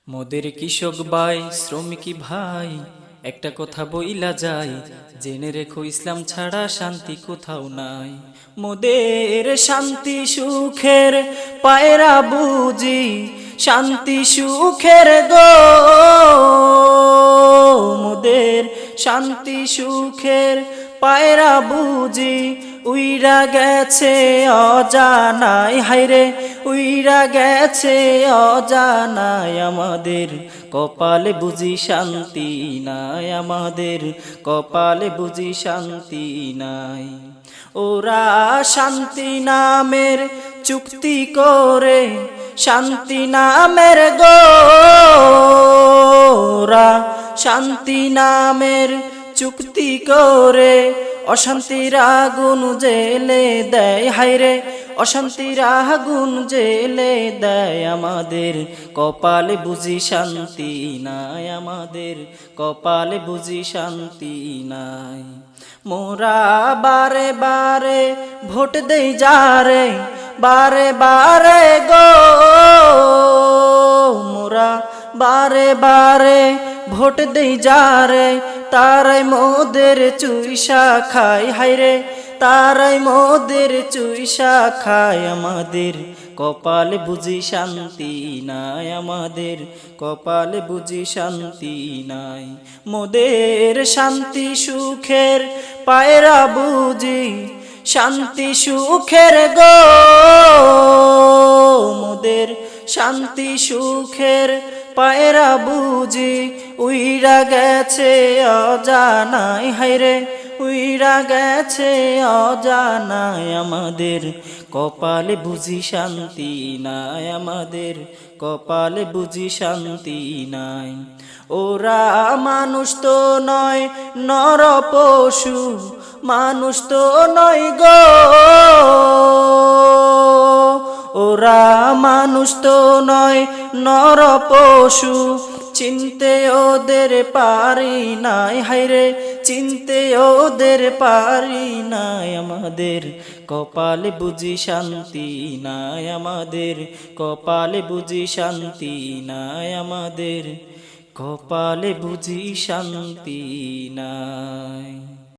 মোদের কৃষক ভাই শ্রমিক ভাই একটা কথা বইলা যায়, জেনে রেখো ইসলাম ছাড়া শান্তি কোথাও নাই। মোদের শান্তি সুখের পায়রা বুঝি, শান্তি সুখের গো মোদের শান্তি সুখের পায়রা বুঝি উইরা গেছে অজানায়, হায়রে উইরা গেছে অজানায়। আমাদের কপালে বুঝি শান্তি নাই, আমাদের কপালে বুঝি শান্তি নাই। ওরা শান্তি নামের চুক্তি করে, শান্তি নামের গো ওরা শান্তি নামের চুক্তি করে অশান্তির আগুন জেলে দেয়, হায়রে অশান্তির আগুন জেলে দেয়। আমাদের কপালে বুঝি শান্তি নাই, আমাদের কপালে বুঝি শান্তি নাই। মোরা বারে বারে ভোট দেই যারে, বারে বারে গো মোরা বারে বারে ভোট দেই যারে, তারাই মোদের চুইসা খায়, হায়রে তারাই মোদের চুইসা খায়। আমাদের কপালে বুঝি শান্তি নাই, আমাদের কপালে বুঝি শান্তি নাই। মোদের শান্তি সুখের পায়রা বুঝি, শান্তি সুখের গো মোদের শান্তি সুখের পায়রা বুঝি উইরা গেছে অজানায়, হায়রে উইরা গেছে অজানায়। আমাদের কপালে বুঝি শান্তি নাই, আমাদের কপালে বুঝি শান্তি নাই। ওরা মানুষ তো নয় নর পশু, মানুষ তো নয় গো ওরা মানুষ তো নয় নর পশু, চিনতে ওদের পারি নাই, হায়রে চিনতে ওদের পারি নাই। আমাদের কপালে বুঝি শান্তি নাই, আমাদের কপালে বুঝি শান্তি নাই, আমাদের কপালে বুঝি শান্তি নাই।